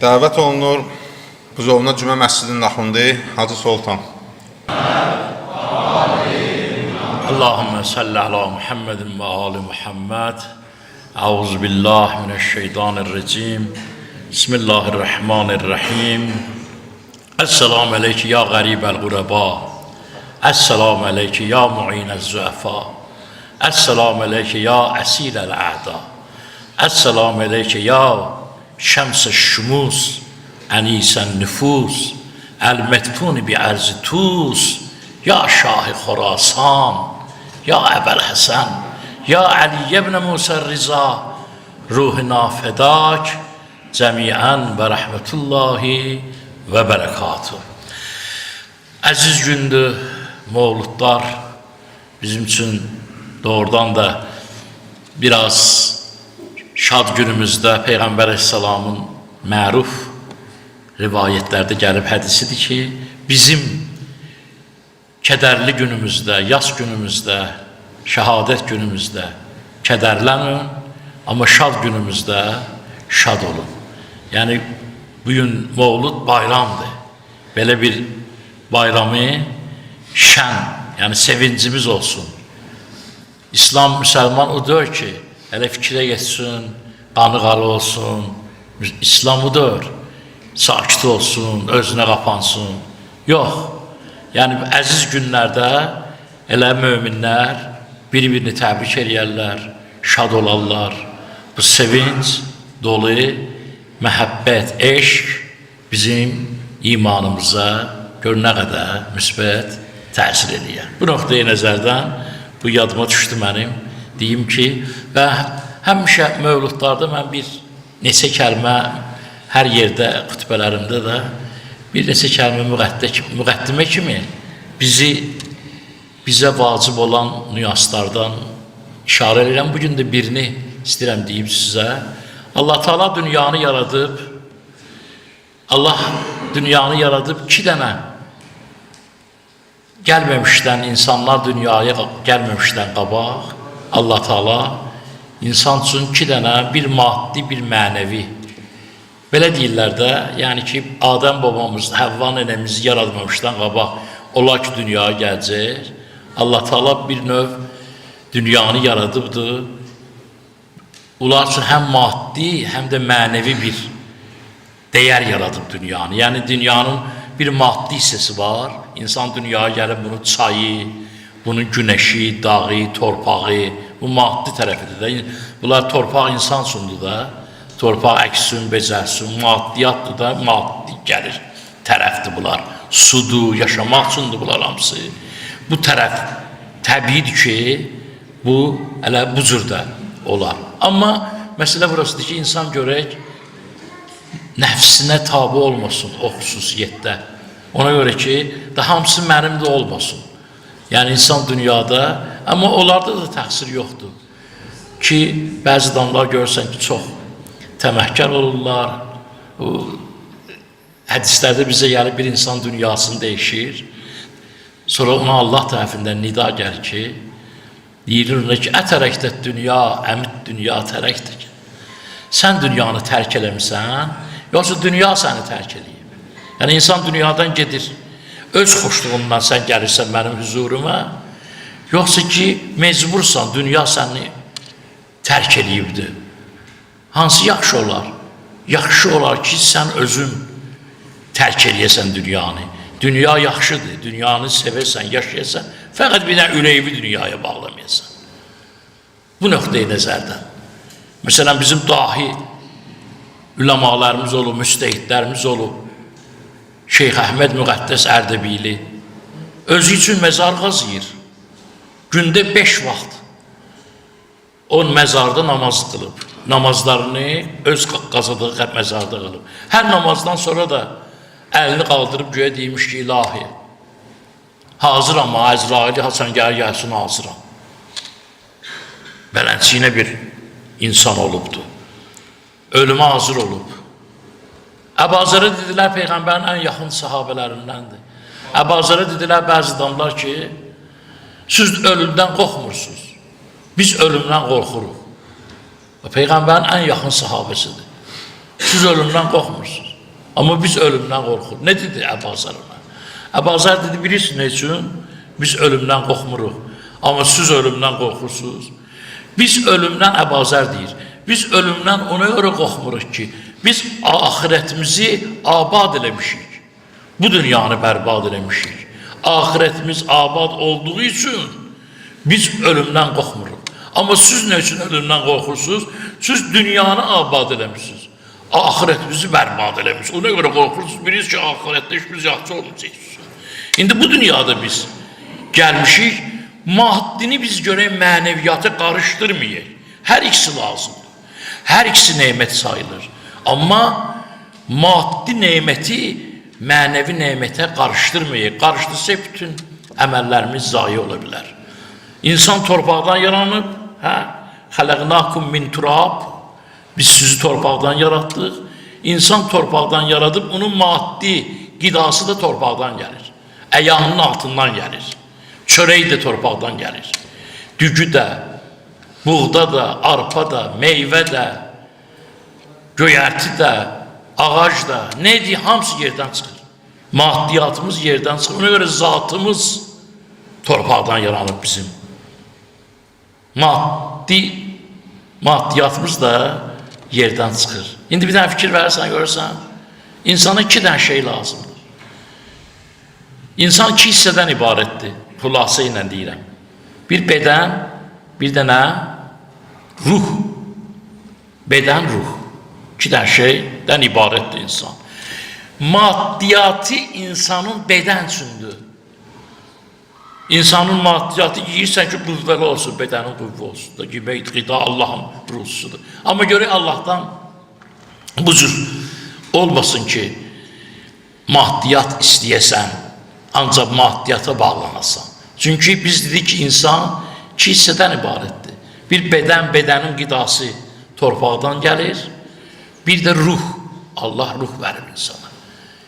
Dəvət olunur Buzovna Cümə Məscidinin axundi Hacı Soltan. Allahümme salli ala Muhammedin ve ali Muhammed. Euzubillahimineşşeytanirracim. Bismillahirrahmanirrahim. Esselamu aleyke ya garibel gureba. Esselamu aleyke ya mu'inez züefa. Esselamu aleyke ya esilel a'da. Esselamu aleyke ya şems-i şumus. Enisen nüfus. El-medfuni bi arz-ı tuz. Ya Şah-ı Khorasan. Ya Ebel Hasan. Ya Ali ibn Musa Riza. Ruhuna fedak. Cemiyen ve rahmetullahi ve berekatuhu. Aziz gündür, mevludlar bizim için doğrudan da biraz şad günümüzde Peygamber Aleyhisselam'ın məruf rivayetlerde gəlib hədisidir ki, bizim kədərli günümüzde, yas günümüzde, şehadet günümüzde kədərlənin, ama şad günümüzde şad olun. Yani bugün mevlud bayramdır. Böyle bir bayramı şən, yani sevincimiz olsun. İslam, Müslüman o diyor ki, hele fikre geçsin, kanı qarı olsun. İslam o diyor, sakit olsun, özüne kapansın. Yok. Yani əziz günlerde elə müminler birbirini təbrik edərlər, şad olarlar. Bu sevinç dolu, məhəbbət, eşq bizim imanımıza gör nə qədər müsbət təsir edir. Bu noktaya nəzərdən bu yadıma düşdü mənim. Deyim ki, və həmişə mövludlarda mən bir neçə kəlmə hər yerdə, xütbələrimdə də bir neçə kəlmə müqəddimə kimi bizə vacib olan nüanslardan işarə edirəm. Bugün də birini istəyirəm deyim sizə. Allah Teala dünyanı yaradıb, iki dənə gəlməmişdən, insanlar dünyaya gəlməmişdən qabaq, Allah Teala insan üçün iki dənə, bir maddi, bir mənəvi. Belə deyirlər də, yəni ki, Adəm babamız, Həvva nənəmizi yaradmamışdan qabaq, ola ki, dünyaya gələcək. Allah Teala bir növ dünyanı yaradıbdır. Onlar üçün həm maddi, həm də mənəvi bir dəyər yaradıb dünyanı. Yəni, dünyanın bir maddi hissəsi var. İnsan dünyaya gəlib bunun çayı, bunun günəşi, dağı, torpağı, bu maddi tərəfidir də. Bunlar torpaq insan üçündür də. Torpaq əksin, becərsin, maddiyatdır da, maddi gəlir tərəfdir bunlar. Sudur, yaşamaq üçündür bunlar hamısı. Bu tərəf təbiidir ki, bu elə bu cürdə olar. Amma məsələ burasıdır ki, insan görək, nəfsinə tabi olmasın o xüsusiyyətdə. Ona görə ki, da hamısı mənim də olmasın. Yəni, insan dünyada, amma onlarda da təqsir yoxdur. Ki, bəzi adamlar görürsən ki, çox təməhkar olurlar. Hədislərdə bizə gəlib bir insan dünyasını dəyişir. Sonra ona Allah tərəfindən nida gəlir ki, deyilir ki, ətərəkdə dünya, əmid dünya tərəkdir. Sən dünyanı tərk eləmirsən, yoxsa dünya səni tərk eləyib. Yəni, insan dünyadan gedir, öz xoşluğundan sən gəlirsən mənim huzuruma, yoxsa ki, mecbursan, dünya səni tərk eləyibdir. Hansı yaxşı olar? Yaxşı olar ki, sən özün tərk eləyəsən dünyanı. Dünya yaxşıdır, dünyanı seversən, yaşayırsan, fəqət bir dənə ürəyini dünyaya bağlamayasan. Bu nöqteyi nəzərdən. Məsələn, bizim dahi üləmalarımız olub, müstəhidlərimiz olub, Şeyx Əhməd Müqəddəs Ərdəbili özü üçün məzar qazıyır. Gündə 5 vaxt o məzarda namaz qılıb. Namazlarını öz qazadığı məzarda qılıb. Hər namazdan sonra da əlini qaldırıb göyə deymiş ki, ilahi, hazıram, Əzraili Hasan gəlsin, hazıram. Bələnçiyinə bir insan olubdur. Ölümə hazır olub. Əbazara dedilər, Peyğəmbərin ən yaxın sahabələrindəndir. Əbazara dedilər bəzi adamlar ki, siz ölümdən qorxmursunuz. Biz ölümdən qorxuruq. Peyğəmbərin ən yaxın sahabəsidir. Siz ölümdən qorxmursunuz. Amma biz ölümdən qorxuruq. Nə dedi Əbazar ona? Əbazar dedi, bilirsiniz nə üçün? Biz ölümdən qorxmuruq. Amma siz ölümdən qorxursunuz. Biz ölümdən Əbazar deyir. Biz ölümdən ona görə qorxmuruq ki, biz ahirətimizi abad eləmişik. Bu dünyanı bərbad eləmişik. Ahirətimiz abad olduğu üçün biz ölümdən qorxmuruq. Amma siz nə üçün ölümdən qorxursunuz? Siz dünyanı abad eləmişsiniz. Ahirətimizi bərbad eləmişsiniz. Ona görə qorxursunuz. Bilirsiniz ki, ahirətdə işimiz yaxşı olacaq. İndi bu dünyada biz gəlmişik, maddini biz görək, mənəviyyatı qarışdırmayıq. Hər ikisi lazımdır. Hər ikisi neymət sayılır. Amma maddi neyməti mənəvi neymətə qarışdırmayıq. Qarışdırsa bütün əməllərimiz zayi ola bilər. İnsan torpaqdan yaranıb, xələqnakum min turab, biz sizi torpaqdan yaratdıq. İnsan torpaqdan yaradıb, onun maddi qidası da torpaqdan gəlir. Əyyanın altından gəlir. Çörək də torpaqdan gəlir. Dügü də, buğda da, arpa da, meyvə də, göyərti də, ağac da, neydi? Hamısı yerdən çıxır. Maddiyatımız yerdən çıxır. Ona görə zatımız torpaqdan yaranıb bizim. Maddiyatımız da yerdən çıxır. İndi bir dənə fikir verirsən, görürsən, insana iki dənə şey lazımdır. İnsan iki hissədən ibarətdir, xülasə ilə deyirəm. Bir bədən, bir dənə ruh. Bədən, ruh. İki dənə şeydən ibarətdir insan. Maddiyatı insanın bədən üçündür. İnsanın maddiyatı yiyirsən ki, qüvvəli olsun, bədənin qüvvə olsun da, yemək, qida Allahın ruhusudur. Amma görək Allahdan bu cür olmasın ki, maddiyat istəyəsən, ancaq maddiyata bağlanasan. Çünki biz dedik ki, insan iki hissədən ibarətdir. Bir bədən, bədənin qidası torpaqdan gəlir, bir də ruh. Allah ruh verir insana.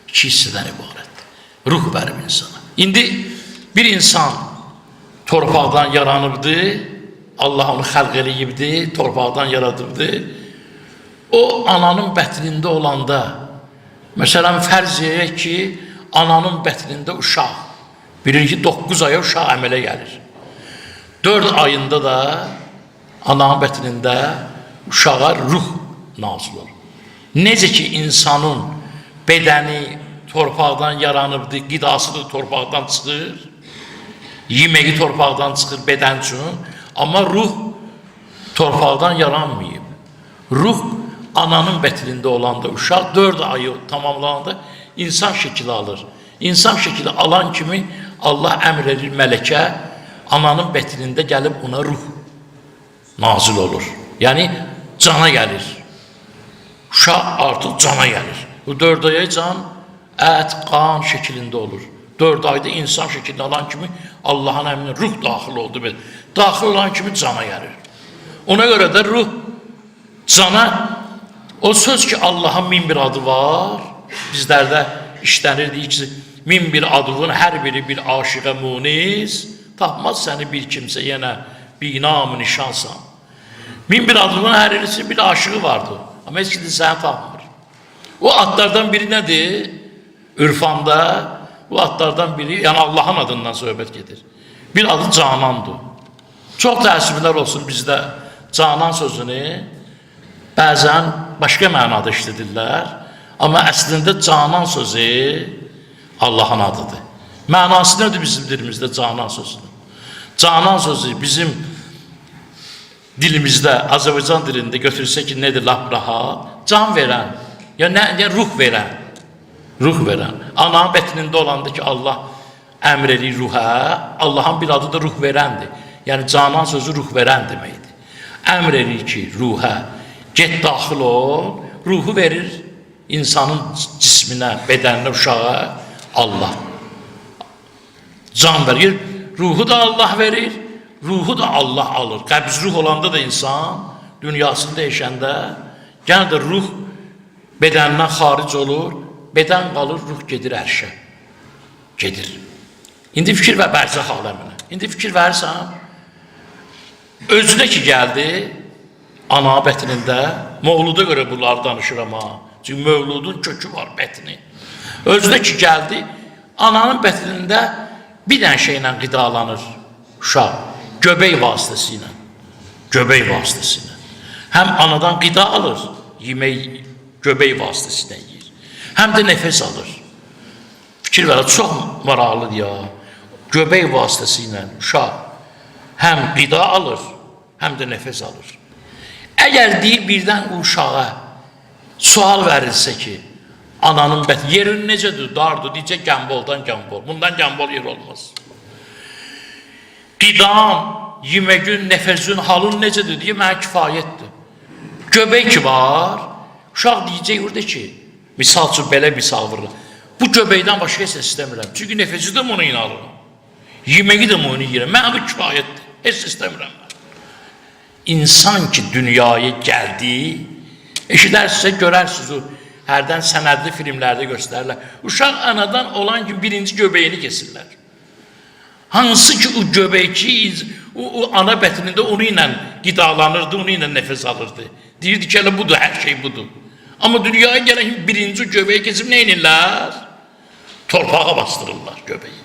İki hissədən ibarətdir. Ruh verir insana. İndi bir insan torpaqdan yaranıbdır, Allah onu xəlq eləyibdir, torpaqdan yaradıbdır. O, ananın bətnində olanda, məsələn, fərz edək ki, ananın bətnində uşaq, birinci 9 aya uşaq əmələ gəlir. 4 ayında da ananın bətnində uşağa ruh nazil olur. Necə ki, insanın bədəni torpaqdan yaranıbdır, qidası da torpaqdan çıxır, yeməyi torpaqdan çıxır bədən üçün, amma ruh torpaqdan yaranmayıb. Ruh ananın bətnində olanda uşaq 4 ayı tamamlananda insan şəkili alır. İnsan şəkili alan kimi Allah əmr edir mələkə, ananın bətnində gəlib ona ruh nazil olur. Yəni, cana gəlir. Uşaq artıq cana gəlir. Bu 4 aya can ət, qan şəkilində olur. 4 ayda insan şəkilini alan kimi Allahın əmrinə ruh daxil oldu. Daxil olan kimi cana gəlir. Ona görə də ruh cana, o söz ki Allahın min bir adı var, bizlərdə işlənir, deyik ki, min bir adının hər biri bir aşıqa munis, tapmaz səni bir kimsə, yenə binam-ı nişansan. Min bir adının hər birisi bir aşığı vardı, amma heç ki səni tapmır. O adlardan biri nədir? Ürfanda bu adlardan biri, yəni Allahın adından söhbət gedir. Bir adı Canandır. Çox təəssüflər olsun bizdə Canan sözünü bəzən başqa mənada işlədirlər, amma əslində Canan sözü Allahın adıdır. Mənası nədir bizim dilimizdə Canan sözünün? Canan sözü bizim dilimizdə, Azərbaycan dilində götürsə ki, nədir? Lap rahat, can verən, ya ruh verən. Ruh verən. Ananın bətnində olanda ki, Allah əmr edir ruha, Allahın bir adı da ruh verəndir. Yəni, canan sözü ruh verən deməkdir. Əmr edir ki, ruha, get daxil ol, ruhu verir insanın cisminə, bədəninə, uşağa Allah. Can verir, ruhu da Allah verir, ruhu da Allah alır. Qəbz ruh olanda da insan dünyasında yaşanda, yəni də ruh bədənindən xaric olur, bədən qalır, ruh gedir ərşə. Gedir. İndi fikir və bərzəx aləminə. İndi fikir verirsən, özünə ki gəldi, ana bətnində, Moğluda görə bunları danışır amma, Çünki mövludun kökü var, bətni. Özünə ki, gəldi, ananın bətnində bir dənə şeylə qidalanır uşaq, göbək vasitəsilə. Göbək vasitəsilə. Həm anadan qida alır, yemək göbək vasitəsilə yiyir. Həm də nəfəs alır. Fikir verir, çox maraqlıdır ya. Göbək vasitəsilə uşaq həm qida alır, həm də nəfəs alır. Əgər deyir, birdən uşağa sual verilsə ki, ananın bətni, yerin necədir, dardır, necə gəmboldan gəmbol. Bundan gəmbol yer olmaz. Qidan, yeməgün, nəfəsün, halın necədir deyə mənə kifayətdir. Göbək ki var, uşaq deyəcək orada ki, misal üçün belə misal vurur. Bu göbəkdən başqa heç istəmirəm. Çünki nəfəsi də bunu inanırım. Yeməyi də bunu yiyirəm. Mənə bu kifayətdir. Heç istəmirəm mən. İnsan ki, dünyaya gəldi, eşidərsinizsə, görərsiniz o, hərdən sənədli filmlərdə göstərirlər. Uşaq anadan olan ki, birinci göbəyini kesirlər. Hansı ki, o göbəkçi, o ana bətnində onu ilə qidalanırdı, onu ilə nəfəs alırdı. Deyirdi ki, elə budur, hər şey budur. Amma dünyaya gələn birinci göbəyi kesib nə edirlər? Torpağa bastırırlar göbəyi.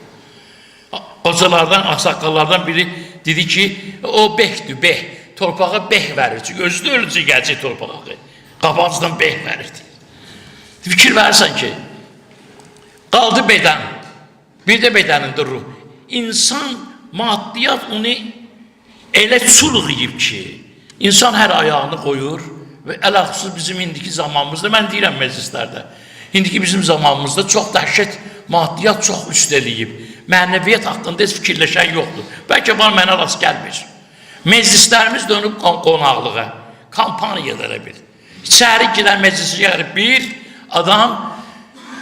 Qocalardan, ağsaqqallardan biri dedi ki, o bəhdir, bəh. Torpağa bəh verir. Çünki özü də ölücü gələcək torpağa. Qabağızdan bəh verirdi. Fikir verirsən ki, qaldı bədən, bir də bədənində ruh. İnsan, maddiyyat onu elə çulğuyub ki, insan hər ayağını qoyur və əlaqsız bizim indiki zamanımızda, mən deyirəm məclislərdə, indiki bizim zamanımızda çox dəhşət maddiyyat çox üstəliyib. Mənəviyyat haqqında heç fikirləşən yoxdur. Bəlkə var mənə rast gəlmir. Meclislərimiz dönüb qonaqlığa, kampaniyalara bir. İçəri girən meclisi gəlib bir adam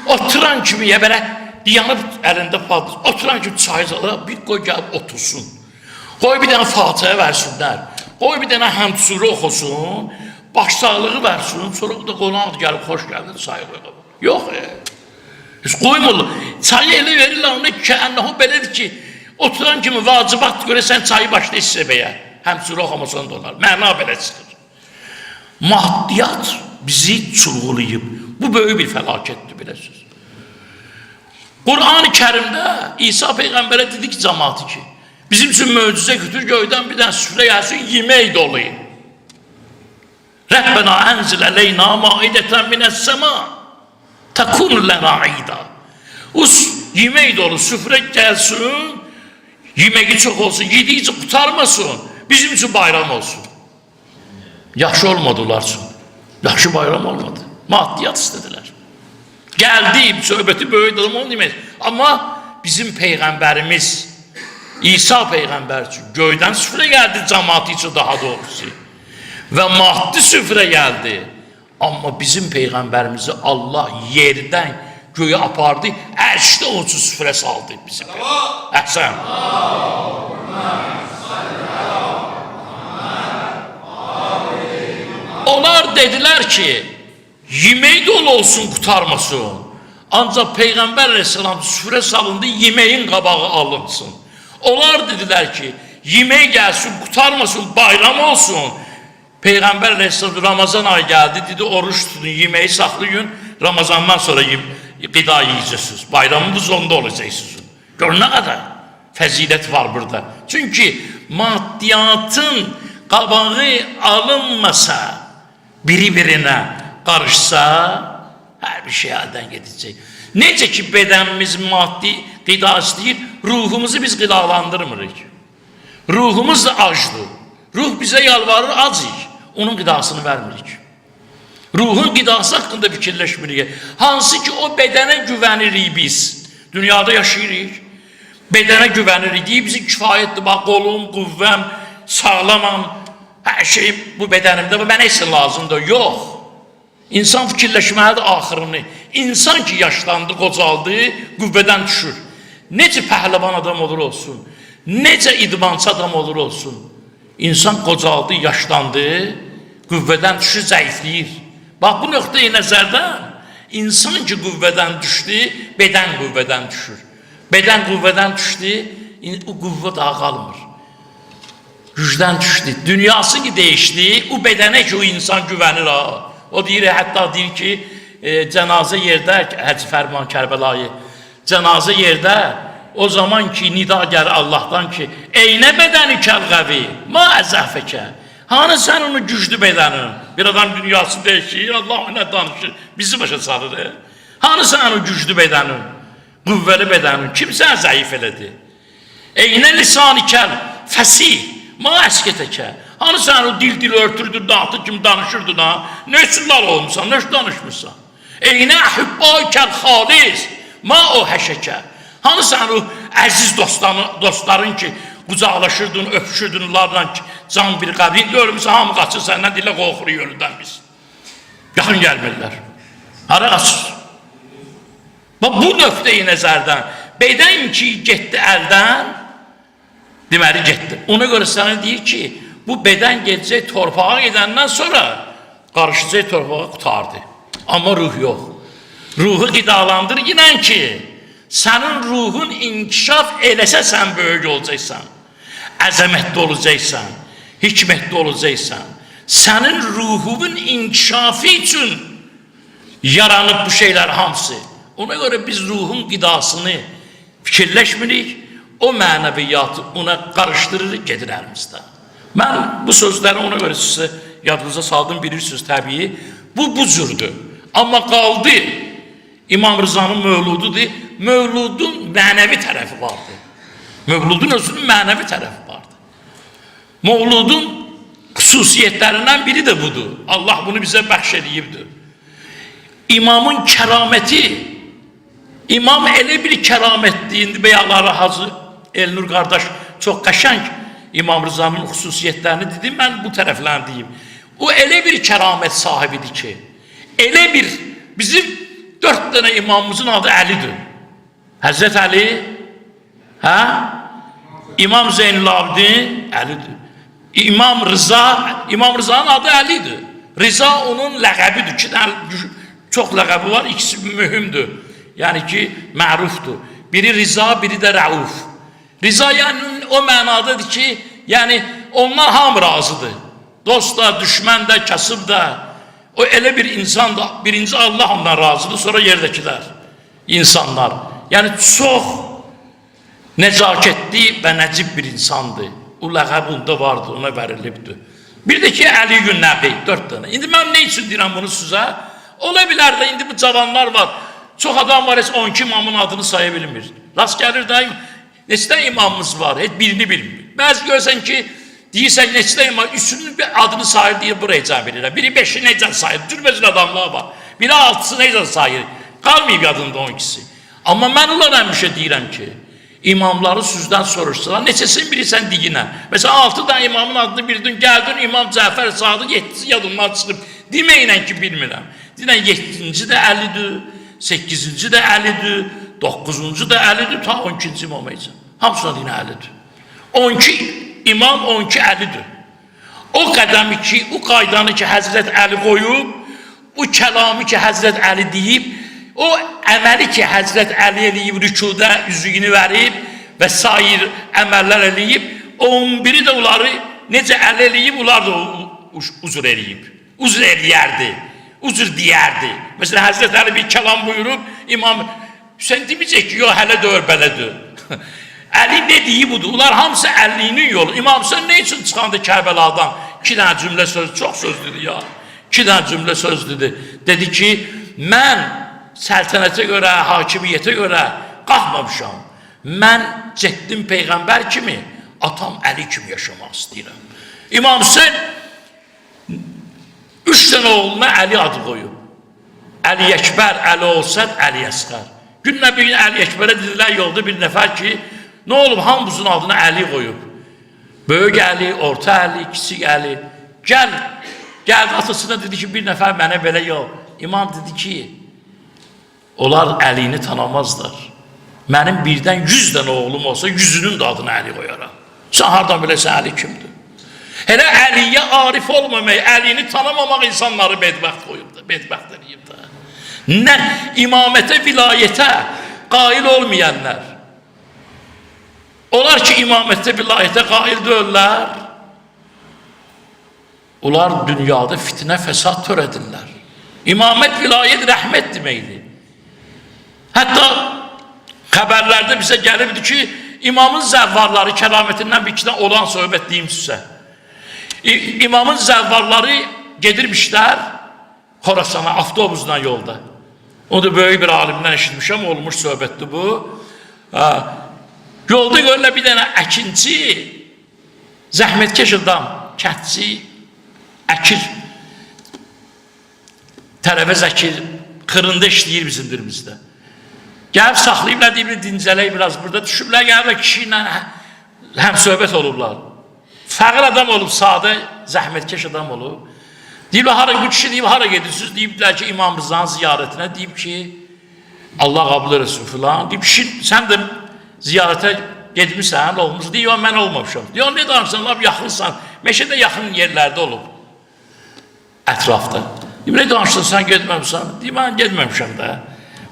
oturan kimi belə yanıb əlində paldır. Oturan kimi çayzala bir qoy gəlib otursun. Qoy bir dənə Fatihə versinlər. Qoy bir dənə həmsuru oxusun. Başsağlığı versin. Sonra da qonaq gəlib xoş gəldin çayı qoyaq. Yox. Heç qoymurlar. Çayı elə verirlər ona ki, ənəhu belədir ki, oturan kimi vacibat görə sən çayı başla istəbəyə. Həmsuru oxumasan da olar. Məna belə çıxır. Maddiyyat bizi çulğulayıb. Bu böyük bir fəlakətdir, biləsiniz. Qur'an-ı Kərimdə İsa Peyğəmbərə dedi ki, cəmaatı ki, bizim üçün möcüzə götür, göydən bir dənə süfrə gəlsin, yemək dolu. Rəbbənə ənzil əleyna maidətən minəs-səma təkun lənə ida. O yemək dolu süfrə gəlsin, yeməyi çox olsun, yedikcə qutarmasın, bizim üçün bayram olsun. Yaxşı olmadı onlar üçün. Yaxşı bayram olmadı. Maddiyyat istədilər. Gəldi, söhbəti böyük adam onu demək. Amma bizim Peyğəmbərimiz, İsa Peyğəmbər üçün göydən süfrə gəldi, cəmaatı üçün daha doğrusu. Və maddi süfrə gəldi. Amma bizim Peyğəmbərimizi Allah yerdən göyə apardı, ərşdə o üçün süfrə saldı bizim Peyğəmbər. Əhsən. Onlar dedilər ki, yemək dolu olsun, qutarmasın. Ancaq Peyğəmbər əleyhissalam süfrə salındı, yeməyin qabağı alınsın. Onlar dedilər ki, yemək gəlsin, qutarmasın, bayram olsun. Peyğəmbər əleyhissalam Ramazan ayı gəldi, dedi, oruç tutun, yeməyi saxlayın, Ramazandan sonra qida yiyəcəksiniz, bayramınız onda olacaqsınız. Gör nə qədər fəzilət var burada. Çünki maddiyyatın qabağı alınmasa, biri-birinə qarışsa, hər bir şey əldən gedəcək. Necə ki, bədənimiz maddi qida istəyir, ruhumuzu biz qidalandırmırıq. Ruhumuz da acdır. Ruh bizə yalvarır, acıyıq. Onun qidasını vermirik. Ruhun qidası haqqında fikirləşmirik. Hansı ki, o bədənə güvənirik biz. Dünyada yaşayırıq. Bədənə güvənirik. Deyib bizi kifayətdir. Bax, qolum, qüvvəm, sağlamam. Hər şey bu bədənimdə. Mənə isə lazımdır. Yox. İnsan fikirləşməlidir axırını. İnsan ki, yaşlandı, qocaldı, qüvvədən düşür. Necə pəhləvan adam olur olsun. Necə idmançı adam olur olsun. İnsan qocaldı, yaşlandı, qüvvədən düşür, zəifləyir. Bax, bu nöqtəyi nəzərdən insan ki, qüvvədən düşdü, bədən qüvvədən düşür. Bədən qüvvədən düşdü, o qüvvə daha qalmır. Gücdən düşdü. Dünyası ki, dəyişdi, o bədənə ki, o insan güvənir. O deyir, hətta deyir ki, cənazə yerdə, Həcc Fərman Kərbəlayı, cənazə yerdə, o zaman ki, nida gəlir Allahdan ki, eynə bədəni kəlqəvi, ma əzəfəkə, hanı sən onu güclü bədənin, bir adam dünyası deyişir, Allah ona danışır, bizi başa salır, hanı sən o güclü bədənin, qüvvəli bədənin, kim sən zəif elədi? Eynə lisan ikən, fəsih, ma əskətəkə, hanı sən o dil örtürdün, dağıtı kimi danışırdın ha, nə üçün lal olmuşsan, nə üçün danışmışsan? Eynə əhübbə ikən xalis, ma o həşəkə, hanı sən o əziz dostların ki, qucaqlaşırdın, öpüşürdün, onlarla ki, can bir qəbrin ölmüsən, hamı qaçır səndən dilə qorxuruq ölüdən biz. Yaxın gəlmirlər. Hara qaçır? Bu nöqteyi nəzərdən, bədən ki, getdi əldən, deməli getdi. Ona görə sənə deyir ki, bu bədən gedəcək torpağa gedəndən sonra qarışacaq torpağa qutardı. Amma ruh yox. Ruhu qidalandır inən ki, sənin ruhun inkişaf eləsə sən böyük olacaqsan, əzəmətli olacaqsan, hikmətli olacaqsan. Sənin ruhunun inkişafı üçün yaranıb bu şeylər hamısı. Ona görə biz ruhun qidasını fikirləşmirik, o mənəviyyatı ona qarışdırırıq gedir əlimizdə. Mən bu sözləri ona görə sizə yadınıza saldım, bilirsiniz təbii. Bu cürdür. Amma qaldı, İmam Rızanın mövlududur, mövludun mənəvi tərəfi vardır. Mövludun özünün mənəvi tərəfi vardır. Mövludun xüsusiyyətlərindən biri də budur. Allah bunu bizə bəxş edibdir. İmamın kəraməti, İmam elə bir kəramətli, indi bəyaqları Hacı Elnur qardaş çox qəşəng İmam Rızanın xüsusiyyətlərini dedim, mən bu tərəflərini deyim. O elə bir kəramət sahibidir ki, elə bir, bizim 4 dənə imamımızın adı Əlidir. Həzrət Əli, hə? İmam Zeynulabdin, Əlidir. İmam Rızanın adı Əlidir. Rıza onun ləqəbidir. 2 dənə çox ləqəbi var, ikisi mühümdür. Yəni ki, mərufdur. Biri Rıza, biri də Rəuf. Rıza yəni o mənadadır ki, yəni onlar hamı razıdır. Dost da, düşmən də, kasıb da. O elə bir insan da, birinci Allah ondan razıdır, sonra yerdəkilər, insanlar. Yəni çox nəzakətli və nəcib bir insandır. O ləqəb onda vardı, ona verilibdir. Bir də ki, Əli Günnəbi, 4 dənə. İndi mən nə üçün deyirəm bunu sizə? Ola bilər də, indi bu cavanlar var. Çox adam var, heç 12 imamın adını saya bilmir. Rast gəlir də, neçə imamımız var, heç birini bilmir. Bəzi görsən ki, deyirsən, neçə imam, üçünün adını sayır, deyir, buraya can bilirlər. Biri 5'i necə sayır, cürbəcür adamlar var. Biri 6'sı necə sayır, qalmayıb yadında 12'si. Amma mən onlara həmişə deyirəm ki, imamları sizdən soruşsalar, neçəsini bilirsən deyinə. Məsələn, 6 dənə imamın adını bildin, gəldin, İmam Cəfər Sadı, 7'si yadından çıxıb. Deməyinən ki, bilmirəm. Deyirəm, 7-ci də Əlidir, 8-ci də Əlidir, 9-cu da Əlidir, ta 12-ci imam eyəcəm. Hamısına deyinə Əlidir. 12 imam, 12 Əlidir. O qədəmi ki, o qaydanı ki, Həzrət Əli qoyub, o kəlamı ki, Həzrət Əli deyib, o əməli ki, Həzrət Əli eləyib, rükuda üzüyünü verib və sair əməllər eləyib, 11'i də onları necə əl eləyib, onlar da uzur eləyib. Uzur eləyərdi, uzur deyərdi. Məsələn, Həzrət Əli bir kəlam buyurub, İmam Hüseyin deməyəcək ki, yox, hələ dör, belədir. Əli ne deyib budur? Onlar hamısı əlliğinin yolu. İmam Hüseyin ne üçün çıxandı Kərbəladan? 2 dənə cümlə söz, çox söz dedi ya. 2 dənə cümlə söz dedi. Dedi ki, mən səltənətə görə, hakimiyyətə görə qalxmamışam. Mən getdim Peyğəmbər kimi, atam Əli kimi yaşamaq istəyirəm. İmam Hüseyin 3 dənə oğluna Əli adı qoyub. Əli Əkbər, Əli Osət, Əli Əsqər. Günlə bir gün Əli Əkbərə dedilər, yolda bir nəfər ki, nə olub, hamımızın adına Əli qoyub. Böyük Əli, orta Əli, kiçik Əli. Gəldi atasına dedi ki, bir nəfər mənə belə yox. İmam dedi ki, onlar Əlini tanımazlar. Mənim birdən 100 dənə oğlum olsa, 100'ünün də adına Əli qoyaram. Sən hardan biləsən Əli kimdir? Hələ Əliyə arif olmamaq, Əlini tanımamaq insanları bədbəxt qoyub da, bədbəxt edib da. Nə imamətə, vilayətə qail olmayanlar. Onlar ki, imamətə, vilayətə qail deyirlər, onlar dünyada fitnə, fəsad törədirlər. İmamət vilayət rəhmət deməkdir. Hətta xəbərlərdə bizə gəlirdi ki, imamın zəvvarları kəramətindən bir iki olan söhbət deyim sizə. İmamın zəvvarları gedirmişlər Xorasana, avtobusla yolda. O da böyük bir alimdən eşitmişəm, olmuş söhbətdir bu. Yolda görürlər bir dənə əkinçi, zəhmətkeş adam, kətçi, əkir, tərəvəz əkir, xırında işləyir bizim dilimizdə. Gəlib saxlayıblar, deyiblər, dincələk biraz burada, düşüblər, gəliblər kişi ilə həm söhbət olublar. Fəqir adam olub, sadə, zəhmətkeş adam olub. Deyiblər, bu kişi deyib, hara gedirsiniz? Deyiblər ki, İmam Rıza'nın ziyarətinə, deyib ki, Allah qabul etsin filan. Deyib, kişi, sən də ziyarətə getmişsən, olmuş. Deyib, mən olmamışam. Deyib, ne danırsan, lab yaxınsan, meşədə yaxın yerlərdə olub, ətrafda. Deyib, ne danışsan, sən getməmişsən? Deyib, mən getməmişəm də.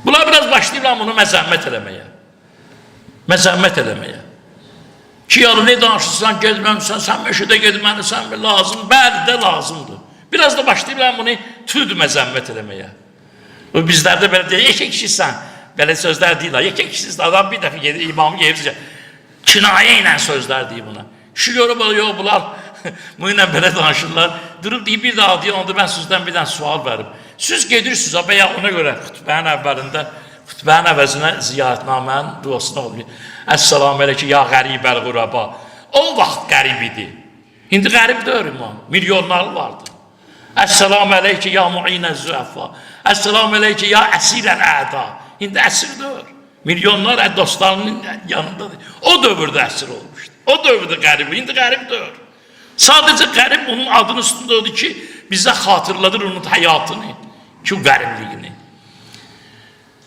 Bunlar biraz başlayıblar bunu məzəmmət eləməyə. Məzəmmət eləməyə. Ki, yarı ne danışırsan, getməmişsən, sən meşədə getməlisən, lazım, bəli də lazımdır. Biraz da başlayıblar bunu tüd məzəmmət eləməyə. Bizlərdə belə deyək, yekə kişisən, belə sözlər deyirlər, yekə kişisən, adam bir dəfə gedir, imamı gelib, kinayə ilə sözlər deyir buna. Şu görüb, yox, bunlar bu ilə belə danışırlar, durub deyib, bir daha deyir, onda mən sizdən bir dənə sual verim. Siz gedirsiniz, bəya ona görə xütbənin əvvəlində, xütbənin əvəzinə ziyarətnamənin duasına olmuyor. Əssalamu aleyküm, ya qəribəl quraba. O vaxt qərib idi. İndi qərib deyir imam, milyonları vardı. Əssalamu aleyküm, ya mu'inə züəfa. Əssalamu aleyküm, ya əsirən əda. İndi əsir deyir. Milyonlar dostlarının yanındadır. O dövrdə əsir olmuşdu. O dövrdə qərib, indi qərib deyir. Sadəcə qərib onun adının üstündə odur ki, bizə xatırladır onun həyatını, ki, qəribliyini.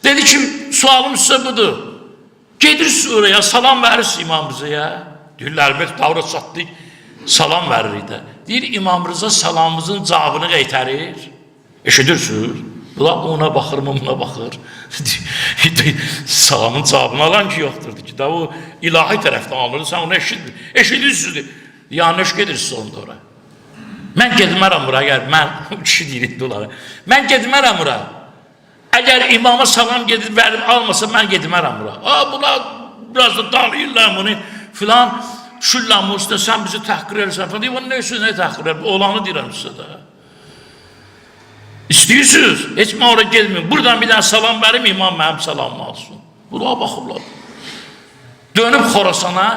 Dedi ki, sualım sizə budur. Gedirsiniz oraya, salam verirsiniz İmam Rıza'ya. Deyirlər, əlbət, davra çatdıq, salam veririk də. Deyir, İmam Rıza salamımızın cavabını qeytərir. Eşidirsiniz? Bunlar ona baxır, buna baxır. Salamın cavabını alan ki, yoxdur. Da o ilahi tərəfdən alır, sən onu eşidirsiniz. Yanlış gedirsiniz onda oraya. Mən gedmərəm bura, əgər mən, kişi deyirik onlara. Mən gedmərəm bura. Əgər imama salam gedib verib almasa, mən gedmərəm bura. Bunlar biraz da dalayırlar bunu filan, şülləmin üstündə sən bizi təhqir edirsən falan. Deyib, nə üçün nə təhqir edir? Olanı deyirəm sizə də. İstəyirsiniz, heç mən oraya gelməyim. Buradan bir dənə salam verim, imam mənim salamımı alsın. Bunlar baxıblar. Dönüb Xorasana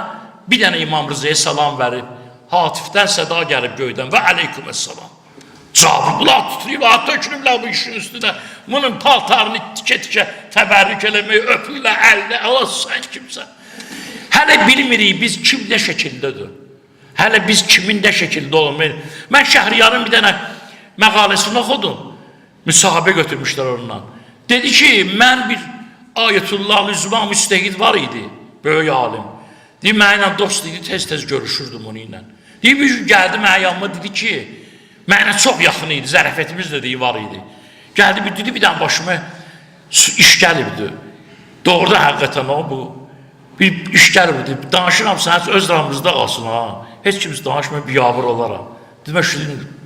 bir dənə İmam Rıza'ya salam verib. Hatifdən səda gəlib göydən və aleyküməssalam. Cavabı bunlar tuturuyublar, tökülüblər bu işin üstündə. Bunun paltarını tikə-tikə təbərrük eləməyi, öpürlər, əllə, Allah sən kimsən. Hələ bilmirik biz kim nə şəkildədir. Hələ biz kimin nə şəkildə olmayır. Mən Şəhriyarın bir dənə məqaləsini oxudum. Müsahibə götürmüşlər ondan. Dedi ki, mən bir Ayətullah Üzma müstəhid var idi, böyük alim. Deyib, mənimlə dost idi, tez-tez görüşürdüm onu ilə. Deyib, bir gün gəldi mənə yanıma, dedi ki, mənə çox yaxın idi, zərəfətimiz də deyib var idi. Gəldi, dedi, bir dənə başıma iş gəlibdi. Doğrudan həqiqətən o, bu, bir iş gəlibdi. Danışıram, sən öz aramızda qalsın, ha. Heç kimisi danışmaya biyabır olaram. Demək,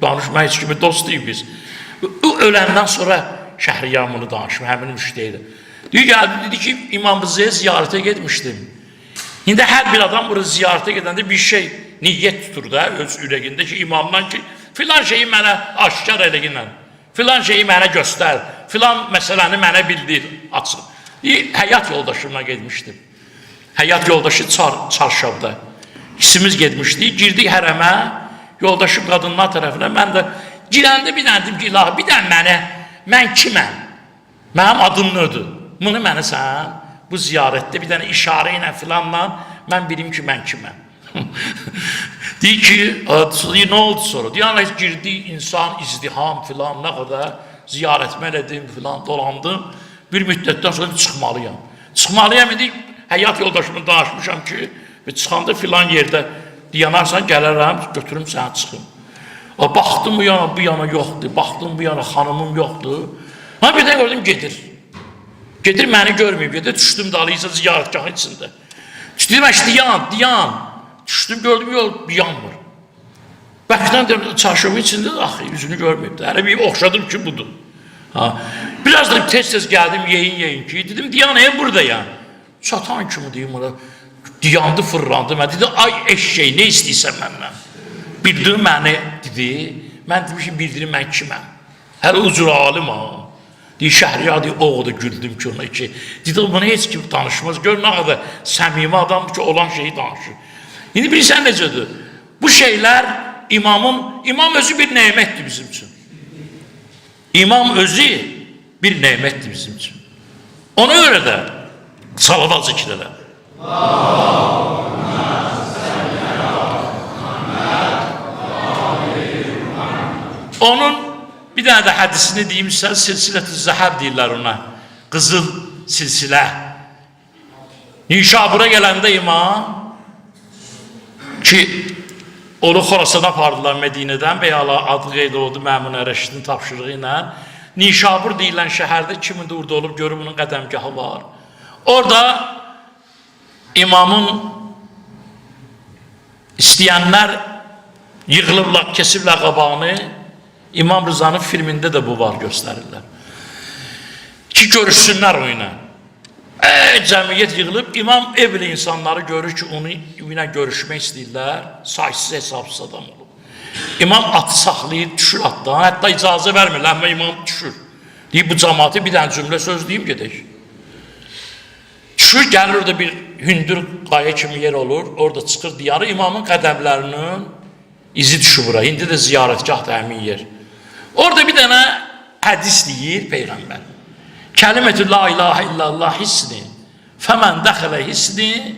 danışmaya heç kimi dost deyib biz. O öləndən sonra Şəhriyar bunu danışma, həmin müştəydi. Deyib, gəldi, dedi ki, İmam Rıza'ya ziyarətə getmişdim. İndi hər bir adam burada ziyarətə gedəndə bir şey, niyyət tutur da, öz ürəyində ki, imamdan ki, filan şeyi mənə aşkar eləginən, filan şeyi mənə göstər, filan məsələni mənə bildir, açın. Həyat yoldaşımla getmişdim. Həyat yoldaşı çarşabda. İkisimiz getmişdik, girdik hərəmə, yoldaşım qadınlar tərəfinə, mən də girəndə bir dənə dedim ki, ilahi, bir dənə mənə, mən kiməm? Mənim adım nədir? Bunu mənə sən, bu ziyarətdə bir dənə işarə ilə filanla, mən bilim ki, mən kiməm. Deyir ki, nə oldu sonra? Deyir, girdi, insan, izdiham filan, nə qədər ziyarətmə elədim filan, dolandım. Bir müddətdən sonra çıxmalıyam. Çıxmalıyam, indi həyat yoldaşımı danışmışam ki, çıxanda filan yerdə yanarsan, gələrəm, götürüm səni çıxım. Baxdım bu yana yoxdur, baxdım bu yana xanımım yoxdur. Bir də gördüm, gedir. Gedir, məni görməyib, gedir, düşdüm dalıysa ziyarətgahın içində. Dedim, diyan. Düşdüm, gördüm, yol, yanmır. Bəkdən çarşabın içində, axı, üzünü görməyib də. Hələ bir oxşadım ki, budur. Ha. Biraz da tez geldim yeyin ki. Dedim Diyana'ya buradayım. Çatan kimi deyim ona. Diyandı fırlandı. Ben dedim ay eşeği ne istəyirsən məndən? Bildirim məni dedi. Mən demişim bildirim mən kiməm. Hələ ucur alim ha. Deyir Şəhriyar deyir oğudu güldüm ki ona ki. Dedim buna heç kim danışmaz. Gör nə qədər səmimi adamdır ki olan şeyi danışır. İndi bilirsən necədir? Bu şeyler imam özü bir nemətdir bizim için. İmam özü bir nemətdir bizim için. Ona göre de salavat zikirler. Onun bir tane de hadisini diyeyim size, silsilet-i zahar deyirler ona. Kızıl silsile. Nişabur'a gelende imam ki onu Xorasana apardılar Medine'den veya adı qeyd oldu Məmun Ərəşidin tapşırığı ilə. Nişabur deyilən şəhərdə kimin də orada olub görüb bunun qədəmgahı var. Orada imamın istəyənlər yığılıblar, kesiblər qabağını. İmam Rıza'nın filmində də bu var göstərirlər. Ki görüşsünlər o ilə. Cəmiyyət yığılıb, imam evli insanları görür ki, onunla görüşmək istəyirlər, saysız hesabsız adam olub. İmam atı saxlayır, düşür atdan, hətta icazə vermirlər, amma imam düşür. Deyib, bu cəmatı bir dənə cümlə söz deyim gedək. Düşür, gəlir orada bir hündür qaya kimi yer olur, orada çıxır diyarı, imamın qədəmlərinin izi düşür bura, indi də ziyarətgah da həmin yer. Orada bir dənə hədis deyir Peyğəmbər. Kəlimətü la ilahe illallah hissini fəmən dəxilə hissini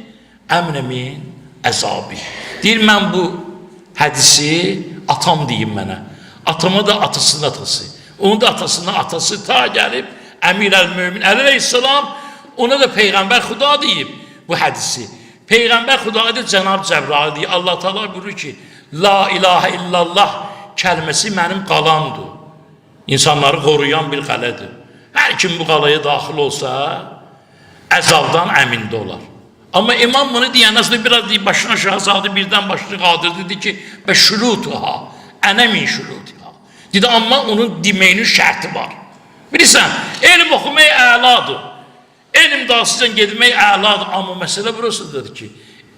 əmnə min əzabi. Deyir, mən bu hədisi atam deyim mənə. Atamı da atasının atası. Onun da atasının atası ta gəlib Əmir əl-Mömin əleyhissalam ona da Peyğəmbər Xuda deyib bu hədisi. Peyğəmbər Xuda da Cənab Cəbrail deyir. Allah Teala buyurur ki, la ilahe illallah kəlməsi mənim qalamdır. İnsanları qoruyan bir qələdir. Hər kim bu qalaya daxil olsa, əzabdan əmində olar. Amma imam bunu deyəndən sonra biraz deyib, başına aşağı saldı, birdən başını qaldırdı, dedi ki, və şurutuha, ənə min şurutiha. Dedi, amma onun deməyinin şərti var. Bilirsən, elm oxumək əladır. Elm dalsızcan gedmək əladır. Amma məsələ burasıdır ki,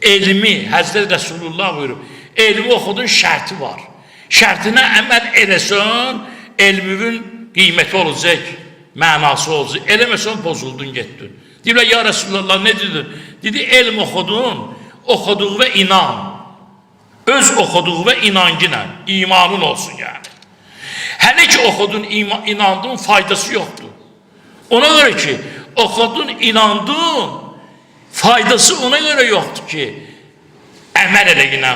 elmi, Həzrət Rəsulullah buyurub, elmi oxudun şərti var. Şərtinə əməl eləsən, elminin qiyməti olacaq. Mənası olsun. Eləməsən pozuldun, getdin. Deyirlər, ya Resulallah, ne dedin? Dedi, elm oxudun, oxuduğu və inan. Öz oxuduğu və inancına, imanın olsun yani. Hələ ki oxudun, inandın, faydası yoxdur. Ona göre ki, oxudun, inandın, faydası ona göre yoxdur ki, əməl elə yine.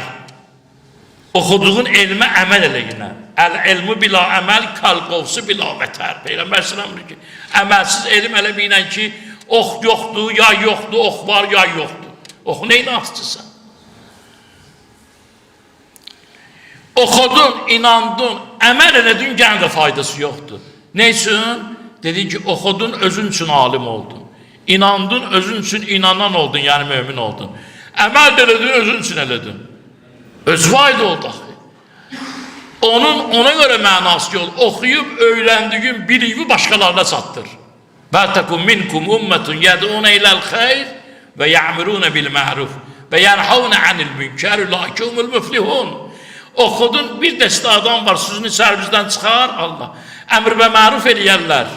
Oxuduğun elmə əməl elə yine. Əl-elmu bila əməl, kal-qovsu bila vətər. Peyğəmbər s.ə.v buyurur ki, əməlsiz elm elə bilən ki, ox yoxdur, yay yoxdur, ox var, yay yoxdur. Oxu neyini astısan? Oxudun, inandın, əməl elədin, gən də faydası yoxdur. Neysin? Dedin ki, oxudun, özün üçün alim oldun. İnandın, özün üçün inanan oldun, yani mümin oldun. Əməl elədin, özün üçün elədin. Öz vaydı oldu axı. Onun ona göre mənası yol. Oxuyub, öyrəndiyin biligi başqalarına çatdır. Vəltəkum minkum ummetun yəd'un iləl xeyr və ya'murun bil ma'ruf və yanhaun anil münkər lakumul müflihun. Oxudun, bir dəstə adam var, sözünü sərbizdən çıxar, Allah. Əmr və məruf eləyərlər.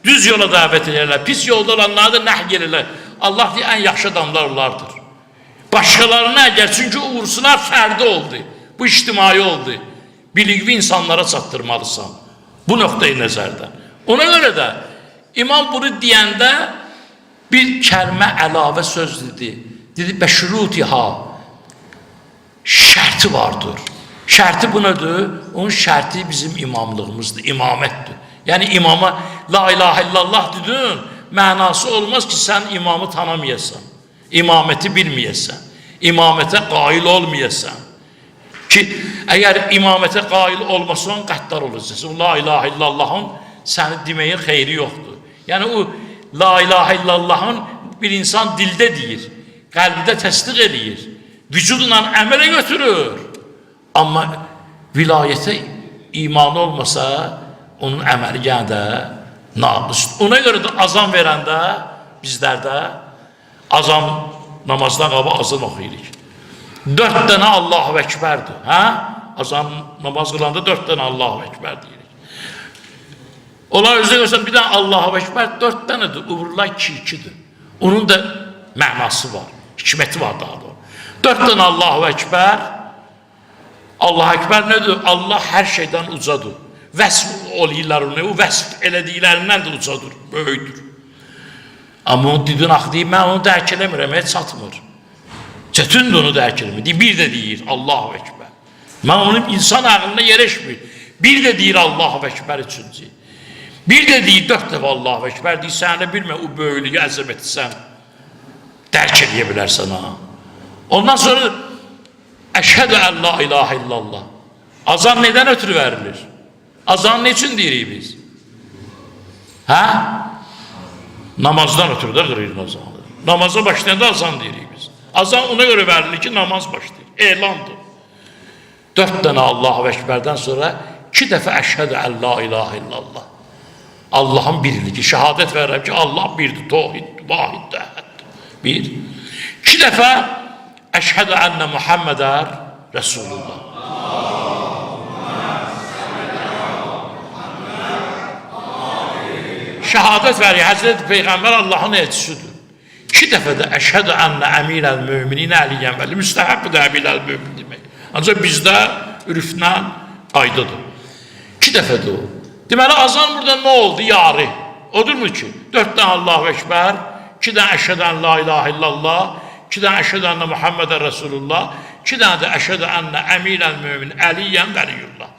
Düz yola dəvət eləyərlər. Pis yolda olanları da nəhy eləyərlər. Allah deyir, ən yaxşı adamlar onlardır. Başqalarına əgər, çünki uğursular fərdi oldu. Bu ictimai oldu. Bilikli insanlara çatdırmalısan. Bu nöqteyi nəzərdən. Ona görə də imam bunu deyəndə bir kəlmə əlavə söz dedi. Dedi, bəşrutiha. Şərti vardır. Şərti bu nədir? Onun şərti bizim imamlığımızdır, imamətdir. Yəni imama la ilahe illallah dedin, mənası olmaz ki, sən imamı tanımayasan. İmaməti bilməyəsən. İmamətə qail olmayasan. Ki, əgər imamətə qail olmasan, qəddar olacaqsın. La ilahe illallahın səni deməyin xeyri yoxdur. Yəni, o la ilahe illallahın bir insan dildə deyir, qəlbdə təsdiq edir, vücudla əmələ götürür. Amma vilayətə imanı olmasa, onun əməli yəni də Namus. Ona göre de azan verəndə bizlərdə azan namazdan qabaq azan oxuyuruq. 4 dənə Allahu Ekber'dir. Hə? Azan namaz qılanda 4 dənə Allahu Ekber deyirik. Onlar özü görsən bir dənə Allahu Ekber 4 dənədir. Uğurlar 2-2'dir. Onun da mənası var. Hikməti var daha doğru. 4 dənə Allahu Ekber. Allahu Ekber nədir? Allah hər şeydən ucadır. Vəsf olurlar onu. O vəsf elədiklərindən də ucadır. Böyüdür. Amma o didin axı deyir, mən onu dərk eləmirəm, heç çatmır. Çətindir onu dərk eləmir. Bir də deyir Allahu Ekber. Mən onun insan ağlına yerləşmir. Bir də deyir Allahu Ekber üçüncü. Bir də deyir 4 dəfə Allahu Ekber deyir, sən də bilmə o böyülüyü əzəməti sən dərk eləyə bilərsən ha. Ondan sonra Əşhədü ən la ilahe illallah. Azan nədən ötürü verilir? Azan ne üçün deyirik biz? Hə? Namazdan ötürü də qırıyır azanı. Namaza başlayanda azan deyirik biz. Azan ona göre verilir ki namaz başlayır. Elandır. 4 dənə Allahu Ekber'dən sonra 2 dəfə Əşhədü ən la ilahe illallah. Allah'ın birliği, şehadet verirəm ki Allah birdir, tohiddir, vahiddir, əhəddir. 1. 2 dəfə Əşhədü enne Muhammeder Resulullah. Şehadet verir, Hazreti Peygamber Allah'ın elçisidir. 2 dəfə də Əşhədü enne emirel müminin əliyyən vəli, müstəhəbdir əmirel mümin demək. Ancaq bizdə ürflə qaydadır. 2 dəfədir o. Deməli, azan burada nə oldu? Yarı. Odurmu ki? 4 dənə Allahu Ekber, 2 dənə Əşhədü ən la ilahe illallah, 2 dənə Əşhədü enne Muhammeden Resulullah, 2 dənə də Əşhədü enne emirel mümin əliyyən vəliyullah.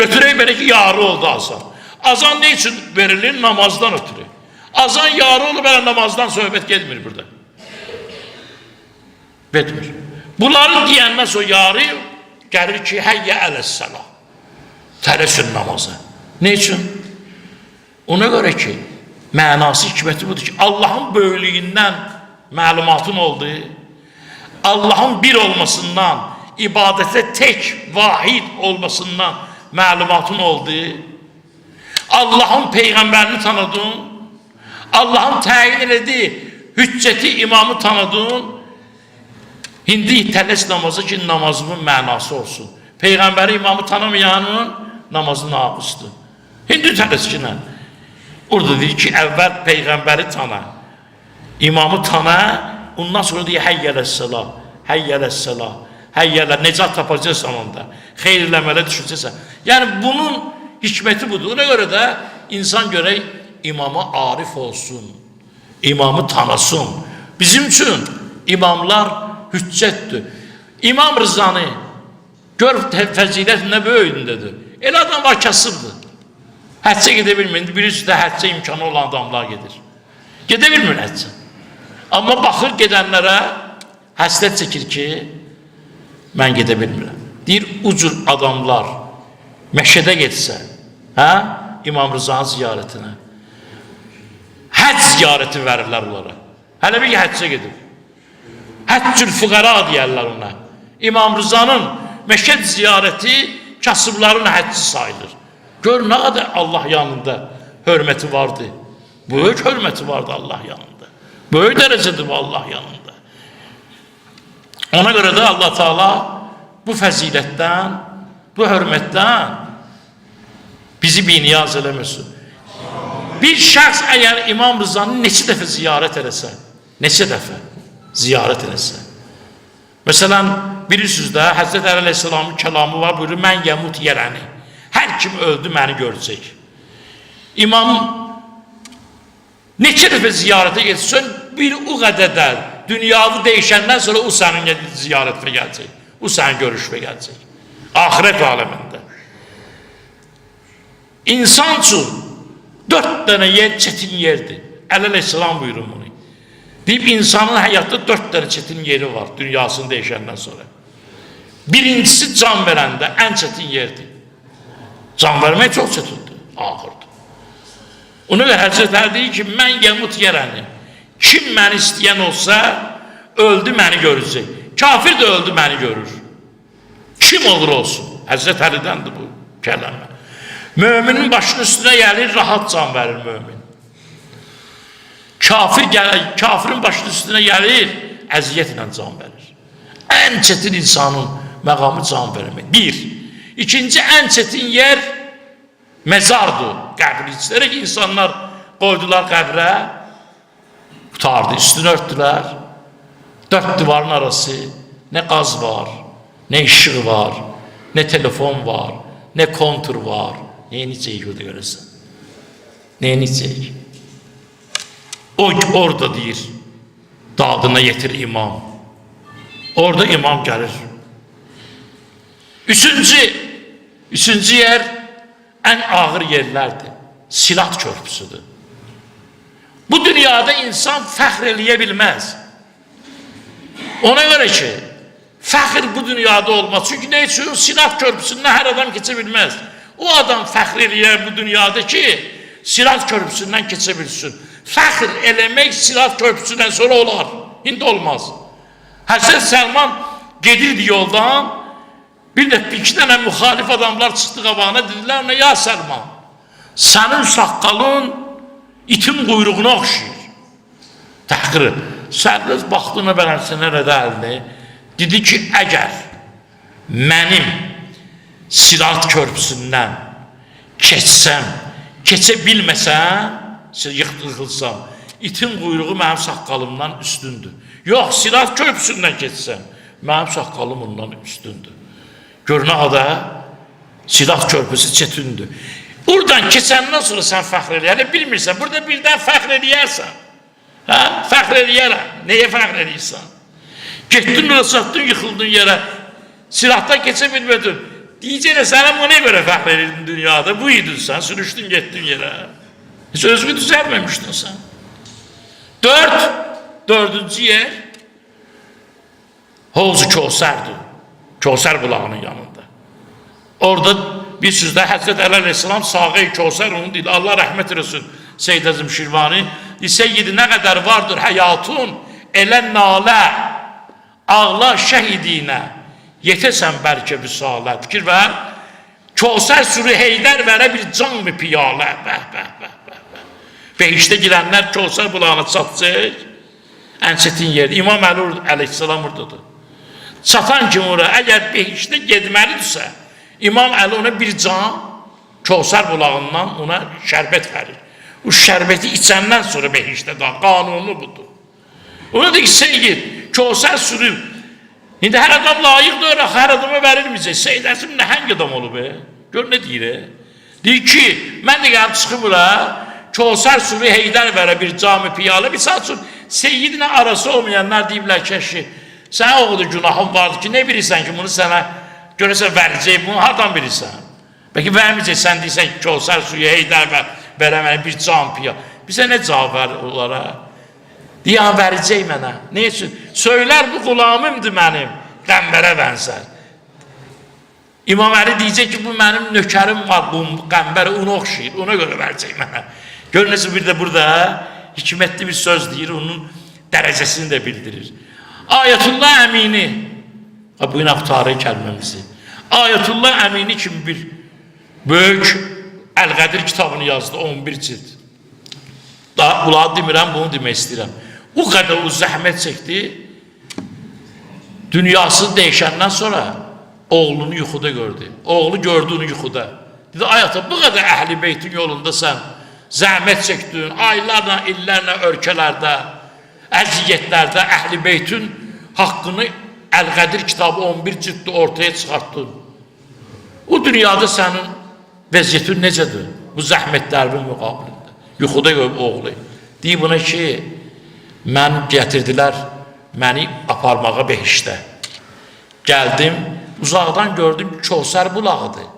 Götürək belə ki, yarı oldu azan. Azan ne için verilir? Namazdan ötürü. Azan yarı olub, belə namazdan söhbət gelmir burada. Betmir. Bunları deyəndən sonra yarı gəlir ki, həyyə ələs-səlah. Tələsün namazı. Ne için? Ona göre ki, mənası, hikməti budur ki, Allah'ın böyüklüyündən məlumatın olduğu, Allah'ın bir olmasından, ibadete tek, vahid olmasından məlumatın olduğu, Allah'ın peygamberini tanıdığın, Allah'ın təyin elədiyi hücceti imamı tanıdığın, hindi tələs namazı ki, namazının mənası olsun. Peygamberi imamı tanımayanın namazı naqısdır. Hindi tələs ki, nə? Orada deyir ki, əvvəl peygamberi tanı, imamı tanı, ondan sonra deyir, həyyələs-səlah, həyyələs-səlah, həyyələ, necat tapacaqsan onda, xeyirləmələ düşəcəksən. Yəni, bunun hikməti budur. Ona göre de insan görək imama arif olsun, imamı tanısın. Bizim için imamlar hüccətdir. İmam Rızanı gör fəzilət nə böyüyündədir. Elə adam var kasıbdır. Həccə gedə bilmir. Birisi də həccə imkanı olan adamlar gedir. Gedə bilmir həccə. Amma baxır gedənlərə həsrət çəkir ki, mən gedə bilmirəm. Deyir, ucur adamlar Məşədə getsə, hə? İmam Rızanın ziyaretine. Həcc ziyareti verirlər onlara. Hələ bir həccə gedib. Həccül füqara deyərlər ona. İmam Rızanın Məşəd ziyareti kasıbların həcci sayılır. Gör nə qədər Allah yanında hörməti vardı. Böyük hörməti vardı Allah yanında. Böyük dərəcədir bu Allah yanında. Ona göre de Allah Teala bu fəzilətdən, bu hörmətdən bizi biniyaz eləməsin. Bir şəxs əgər İmam Rızanı neçə dəfə ziyarət eləsə, neçə dəfə ziyarət eləsə. Məsələn, bilirsiniz də, Həzrət Əli Aleyhisselamın kəlamı var, buyurur, mən yəmut yerəni. Hər kim öldü, məni görəcək. İmam neçə dəfə ziyarətə getsən, bir o qədədən, dünyanı değişəndən sonra o sənin ziyarətə gələcək. O sənin görüşə gələcək. Ahirət aləmində. İnsan üçün 4 dənə yer çətin yerdir. Əli Aleyhisselam buyurun bunu. Deyib, insanın həyatda 4 dənə çətin yeri var dünyasını değişəndən sonra. Birincisi can verəndə ən çətin yerdir. Can vermək çox çətindir, ağırdır. Ona görə Həzrət Əli deyir ki, mən yəmut yerəni. Kim məni istəyən olsa, öldü məni görəcək. Kafir də öldü məni görür. Kim olur olsun. Həzrət Əlidəndir bu kələmə. Müminin başının üstünə gəlir, rahat can verir mümin. Kafirin başının üstünə gəlir, əziyyətlə can verir. Ən çetin insanın məqamı can vermək. Bir. İkinci, ən çetin yer mezardır, qəbri içlərək insanlar qoydular qəbrə, tutardı, üstünü örtdülər. Dört divarın arası, nə qaz var, nə işığı var, nə telefon var, nə kontur var. Neyini içəyik orada görürsən? Neyini içəyik? O orada deyir, dadına yetir imam. Orada imam gəlir. Üçüncü yer ən ağır yerlərdir. Sirat körpüsüdür. Bu dünyada insan fəxr eləyə bilməz. Ona göre ki, fəxr bu dünyada olmaz. Çünkü ne için? Sirat körpüsündən her adam keçə bilməz. O adam fəxr eləyər bu dünyada ki, Sirat körpüsündən keçə bilsin. Fəxr eləmək Sirat körpüsündən sonra olar. İndi olmaz. Həsən Səlman gedirdi yoldan, bir iki dənə müxalif adamlar çıxdı qabağına, dedilər ona, ya Səlman, sənin saqqalın itin quyruğuna oxşayır. Təhqiri. Sərbəz baxdığına bələnsinə rədə əlini, dedi ki, əgər mənim Sirat körpüsündən keçsəm, keçə bilməsəm, yıxılsam, itin quyruğu mənim saqqalımdan üstündür. Yox, Sirat körpüsündən keçsəm, mənim saqqalım ondan üstündür. Görünə da Sirat körpüsü çətindir. Buradan keçəndən sonra sən fəxr eləyər, bilmirsən, burada birdən fəxr eləyərsən. Fəxr eləyərəm. Nəyə fəxr eləyirsən? Getdin, çatdın, yıxıldın yerə, Siratdan keçə bilmədin. Deyəcəklə, sənə buna görə fəxr edirdin dünyada, bu idin sən, sürüşdün, getdin yerə. Heç özünü düzəlməmişdin sən. Dördüncü yer, Hovz-u Kövsərdir. Kövsər bulağının yanında. Orada bir sözdə Həzrət Əli Aleyhisselam Sağı-i Kövsər onu deyil. Allah rəhmət eləsin Seyyid Əzim Şirvani. Seyyid nə qədər vardır həyatun, elə nalə, ağla şəhidinə, yetəsən bəlkə vüsalə. Fikir ver, Kövsər sürü Heydər verə bir can mı piyalə. Behişdə girənlər Kövsər bulağına çatacaq. Ən çətin yer. İmam Əli Aleyhisselam oradadır. Çatan kim ora, əgər behişdə gedməlidirsə, İmam Əli ona bir can, Kövsər bulağından ona şərbət verir. O şərbəti içəndən sonra behişdə daha qanunu budur. Ona da ki, Seyyid, Kövsər sürüb. İndi hər adam layiqdir, hər adama verilməyəcək. Seyyid Əzim nəhəng adam olub, gör nə deyir, deyir ki, mən də gəlib çıxım ora, Kövsər sürü Heydər verə bir cami piyalə, bir saat üçün Seyyidlə arası olmayanlar deyiblər ki, sən oğudu günahın vardı ki, ne bilirsən ki, bunu sənə görəsən verəcək, bunu hardan bilirsən? Bəlkə verməyəcək, sən deyirsən ki, Kövsər suyu Heydər verə mənə bir can piyalə. Bizə nə cavab verir onlara? Deyən verəcək mənə. Ne üçün? Söylər bu qulamımdır mənim, qəmbərə bənzər. İmam Əli deyəcək ki, bu mənim nökərim var, bu qəmbərə onu oxşayır, ona görə verəcək mənə. Gör nəsə bir də burada hikmətli bir söz deyir, onun dərəcəsini də bildirir. Ayətullah Əmini, bu yine tarih kəlməmizi, Ayətullah Əmini kimi bir böyük Əl-Qədir kitabını yazdı, 11 cilt. Bunları demirəm, bunu demək istəyirəm. O qədər o zəhmət çəkdi, dünyası dəyişəndən sonra oğlunu yuxuda gördü. Oğlu gördü onu yuxuda. Dedi, ayata, bu qədər Əhl-i Beytin yolunda sən zəhmət çəkdin, aylarla, illərlə ölkələrdə, əziyyətlərdə Əhl-i Beytin haqqını Əl-Qədir kitabı 11 ciltdə ortaya çıxartdın. O dünyada sənin vəziyyətin necədir? Bu zəhmətlərin müqabilində. Yuxuda görüb oğlu. Deyib buna ki, mən gətirdilər, məni aparmağa behişdə. Gəldim, uzaqdan gördüm ki, Kövsər bulağıdır.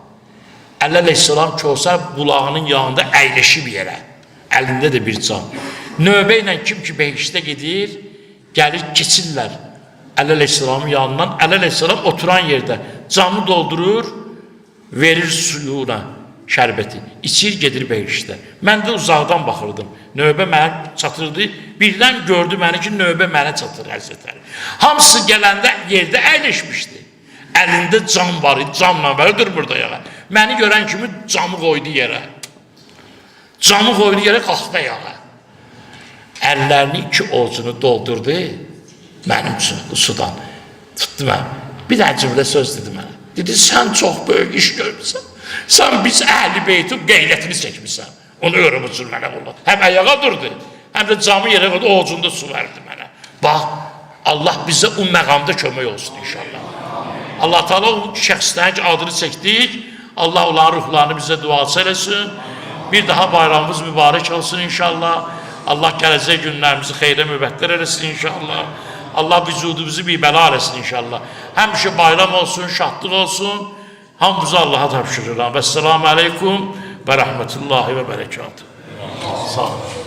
Əli Aleyhisselam Kövsər bulağının yanında əyləşib yerə. Əlində də bir can. Növbə ilə kim ki behişdə gedir, gəlir, keçirlər Əli Aleyhisselamın yanından. Əli Aleyhisselam oturan yerdə canı doldurur, verir suyuna şərbəti. İçir, gedir behişdə. Mən də uzaqdan baxırdım. Növbə mənə çatırdı. Birdən gördü məni ki, növbə mənə çatır həzrətləri. Hamısı gələndə yerdə əyləşmişdi. Əlində can var idi, canla veridir burada yağa. Məni görən kimi camı qoydu yerə. Camı qoydu yerə, qalxdı ayağa. Əllərini 2 ovucunu doldurdu mənim üçün bu sudan. Tutdu mən. Bir də cümlə söz dedi mənə. Dedi, sən çox böyük iş görmüsən. Sən biz Əhl-i Beytin qeyrətini çəkmişsən. Onu öyrəmişsin mənə Allah. Həm ayağa durdu, həm də camı yerə qoydu, ovucunda su verdi mənə. Bax, Allah bizə o məqamda kömək olsun inşallah. Allah Teala o şəxslərin adını çəkdik. Allah onların ruhlarını bizə duası eləsin. Bir daha bayramımız mübarək olsun inşallah. Allah gələcək günlərimizi xeyrə mübəttər eləsin inşallah. Allah vücudumuzu bir bəla eləsin inşallah. Həmişə bayram olsun, şadlıq olsun. Hamımızı Allah'a tapşırıram. Vəsselamu aleykum və rəhmətullahi və bərəkatuhu. Sağ olun.